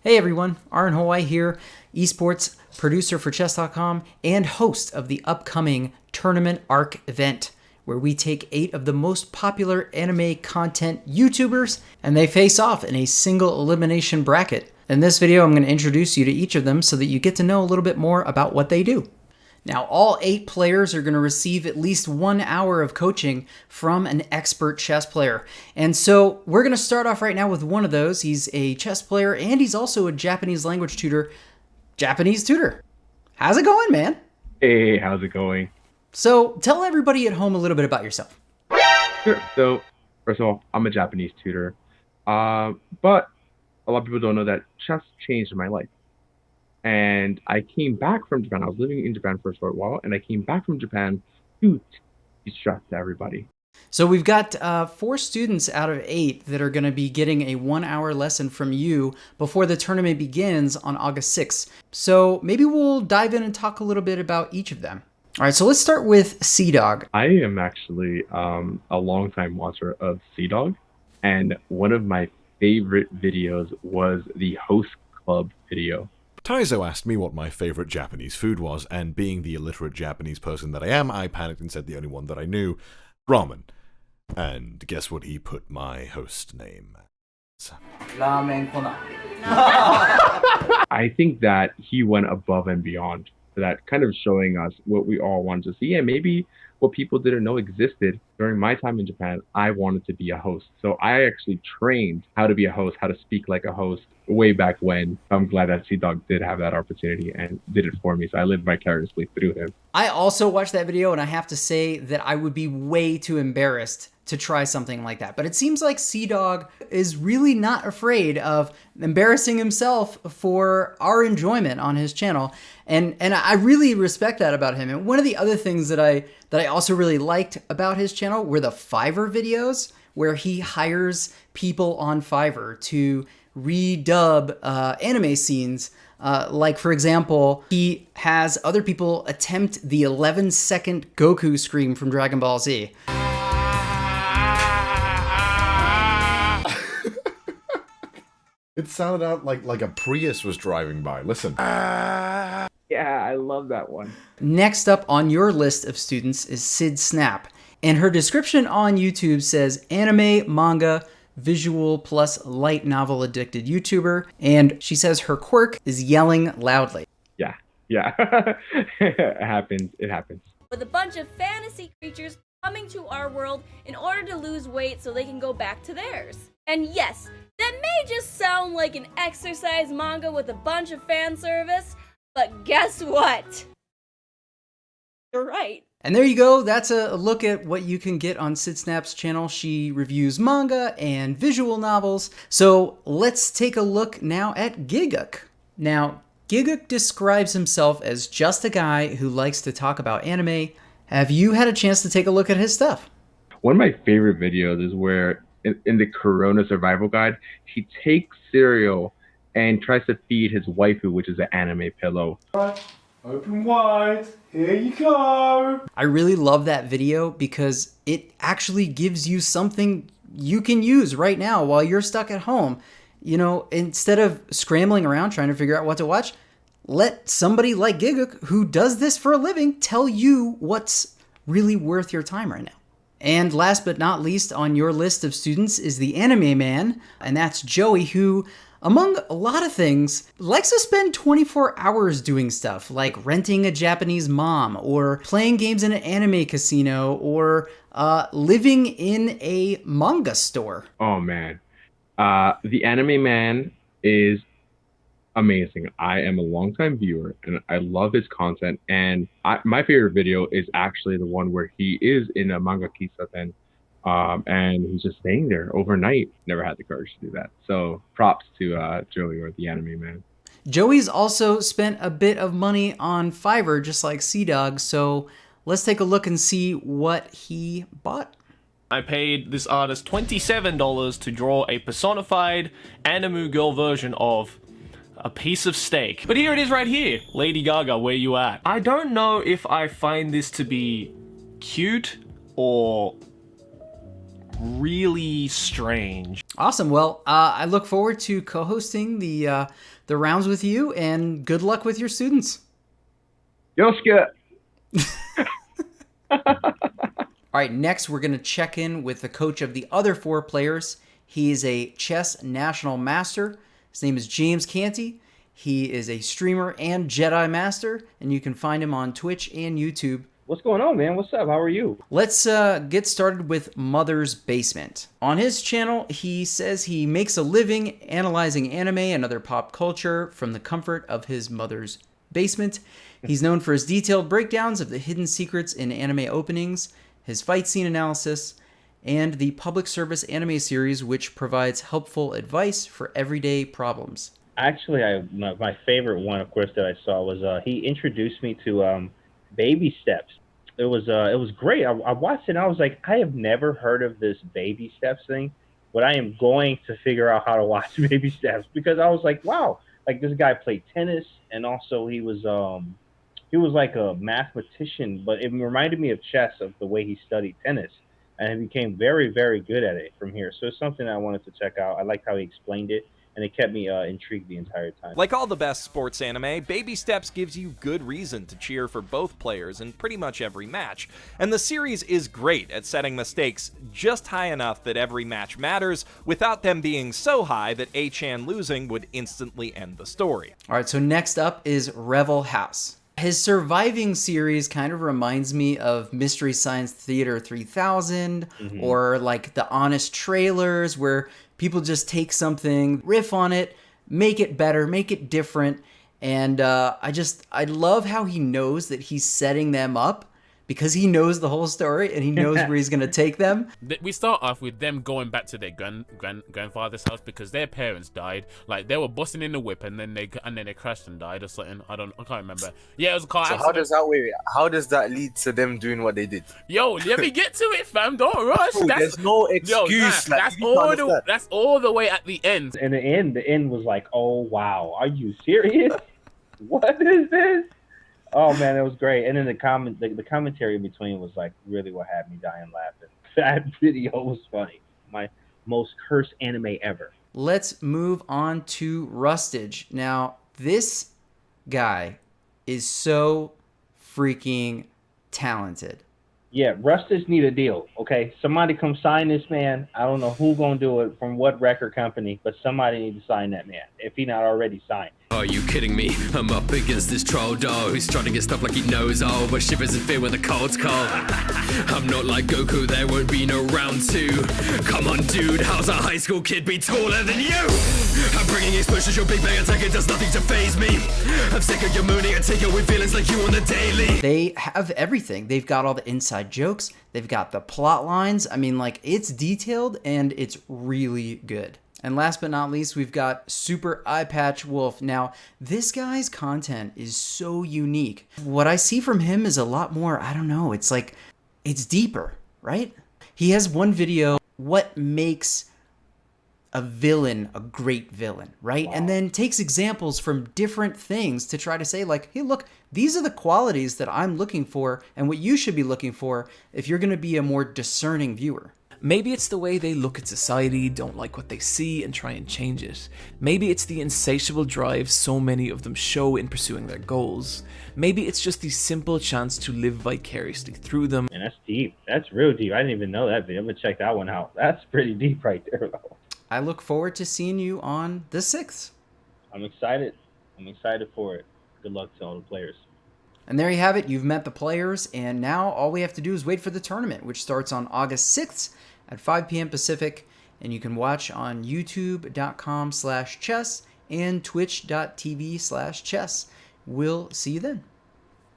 Hey everyone, Aaron Hawaii here, esports producer for Chess.com and host of the upcoming Tournament Arc event, where we take 8 of the most popular anime content YouTubers and they face off in a single elimination bracket. In this video, I'm going to introduce you to each of them so that you get to know a little bit more about what they do. Now, all 8 players are going to receive at least 1 hour of coaching from an expert chess player. And so we're going to start off right now with one of those. He's a chess player and he's also a Japanese language tutor. Japanese tutor. How's it going, man? Hey, how's it going? So tell everybody at home a little bit about yourself. Sure. So, first of all, I'm a Japanese tutor. But a lot of people don't know that chess changed my life. And I came back from Japan. I was living in Japan for a short while, and I came back from Japan to teach chess to everybody. So we've got 4 students out of 8 that are going to be getting a 1-hour lesson from you before the tournament begins on August 6th. So maybe we'll dive in and talk a little bit about each of them. All right, so let's start with Sea-Dog. I am actually a longtime watcher of Sea-Dog, and one of my favorite videos was the Host Club video. Taizo asked me what my favorite Japanese food was, and being the illiterate Japanese person that I am, I panicked and said the only one that I knew, ramen. And guess what he put my host name as? Ramen kona. I think that he went above and beyond for that, kind of showing us what we all wanted to see, and maybe what people didn't know existed. During my time in Japan, I wanted to be a host. So I actually trained how to be a host, how to speak like a host way back when. I'm glad that Sea-Dog did have that opportunity and did it for me. So I lived vicariously through him. I also watched that video and I have to say that I would be way too embarrassed to try something like that. But it seems like Sea-Dog is really not afraid of embarrassing himself for our enjoyment on his channel. And I really respect that about him. And one of the other things that I also really liked about his channel were the Fiverr videos, where he hires people on Fiverr to redub anime scenes. Like, for example, he has other people attempt the 11-second Goku scream from Dragon Ball Z. It sounded out like a Prius was driving by. Listen. Yeah, I love that one. Next up on your list of students is Sid Snap. And her description on YouTube says anime, manga, visual plus light novel addicted YouTuber. And she says her quirk is yelling loudly. Yeah. It happens. With a bunch of fantasy creatures coming to our world in order to lose weight so they can go back to theirs. And yes, that may just sound like an exercise manga with a bunch of fan service, but guess what? You're right. And there you go. That's a look at what you can get on Sid Snap's channel. She reviews manga and visual novels. So let's take a look now at Giguk. Now, Giguk describes himself as just a guy who likes to talk about anime. Have you had a chance to take a look at his stuff? One of my favorite videos is where in the Corona survival guide, he takes cereal and tries to feed his waifu, which is an anime pillow. Open wide, here you go. I really love that video because it actually gives you something you can use right now while you're stuck at home. You know, instead of scrambling around trying to figure out what to watch, let somebody like Giguk, who does this for a living, tell you what's really worth your time right now. And last but not least on your list of students is the anime man, and that's Joey, who, among a lot of things, likes to spend 24 hours doing stuff like renting a Japanese mom, or playing games in an anime casino, or living in a manga store. Oh man, the anime man is amazing. I am a longtime viewer and I love his content, and my favorite video is actually the one where he is in a manga kisaten and he's just staying there overnight. Never had the courage to do that. So props to Joey, or the anime man. Joey's also spent a bit of money on Fiverr, just like Sea-Dog, so let's take a look and see what he bought. I paid this artist $27 to draw a personified anime girl version of a piece of steak. But here it is right here. Lady Gaga, where you at? I don't know if I find this to be cute or really strange. Awesome. Well, I look forward to co-hosting the rounds with you, and good luck with your students. Yosuke! All right, next we're going to check in with the coach of the other 4 players. He is a chess national master. His name is James Canty. He is a streamer and Jedi master, and you can find him on Twitch and YouTube. What's going on, man? What's up? How are you? Let's get started with Mother's Basement. On his channel, he says he makes a living analyzing anime and other pop culture from the comfort of his mother's basement. He's known for his detailed breakdowns of the hidden secrets in anime openings, his fight scene analysis, and the public service anime series, which provides helpful advice for everyday problems. Actually, my favorite one, of course, that I saw was he introduced me to Baby Steps. It was great. I watched it and I was like, I have never heard of this Baby Steps thing, but I am going to figure out how to watch Baby Steps, because I was like, wow, like this guy played tennis, and also he was like a mathematician, but it reminded me of chess, of the way he studied tennis, and he became very, very good at it from here. So it's something I wanted to check out. I liked how he explained it, and it kept me intrigued the entire time. Like all the best sports anime, Baby Steps gives you good reason to cheer for both players in pretty much every match, and the series is great at setting the stakes just high enough that every match matters, without them being so high that A-chan losing would instantly end the story. All right, so next up is Revel House. His surviving series kind of reminds me of Mystery Science Theater 3000, or like the Honest Trailers, where people just take something, riff on it, make it better, make it different. And I love how he knows that he's setting them up, because he knows the whole story and he knows where he's going to take them. We start off with them going back to their grandfather's house because their parents died. Like, they were busting in the whip and then they crashed and died or something. I can't remember. Yeah, it was a car accident. How does that lead to them doing what they did? Yo, let me get to it, fam. Don't rush. There's no excuse. That's all the way at the end. And the end was like, oh wow, are you serious? What is this? Oh man, it was great. And then the commentary in between was like really what had me dying laughing. That video was funny. My most cursed anime ever. Let's move on to Rustage. Now, this guy is so freaking talented. Yeah, Rustage need a deal, okay? Somebody come sign this man. I don't know who gonna do it, from what record company, but somebody need to sign that man, if he not already signed. Are you kidding me? I'm up against this troll dog who's trying to get stuff like he knows all, but shivers in fear when the cold's cold. I'm not like Goku, there won't be no round 2. Come on, dude, how's a high school kid be taller than you? I'm bringing explosions, your big bang attack, it does nothing to phase me. I'm sick of your mooning and taking away feelings like you on the daily. They have everything. They've got all the inside jokes. They've got the plot lines. I mean, like, it's detailed and it's really good. And last but not least, we've got Super Eye Patch Wolf. Now, this guy's content is so unique. What I see from him is a lot more, I don't know, it's like, it's deeper, right? He has one video, what makes a villain a great villain, right? Wow. And then takes examples from different things to try to say, like, hey, look, these are the qualities that I'm looking for and what you should be looking for if you're going to be a more discerning viewer. Maybe it's the way they look at society, don't like what they see, and try and change it. Maybe it's the insatiable drive so many of them show in pursuing their goals. Maybe it's just the simple chance to live vicariously through them. And that's deep. That's real deep. I didn't even know that video. I'm gonna check that one out. That's pretty deep right there, though. I look forward to seeing you on the 6th. I'm excited. I'm excited for it. Good luck to all the players. And there you have it. You've met the players, and now all we have to do is wait for the tournament, which starts on August 6th at 5 p.m. Pacific, and you can watch on youtube.com/chess and twitch.tv/chess. We'll see you then.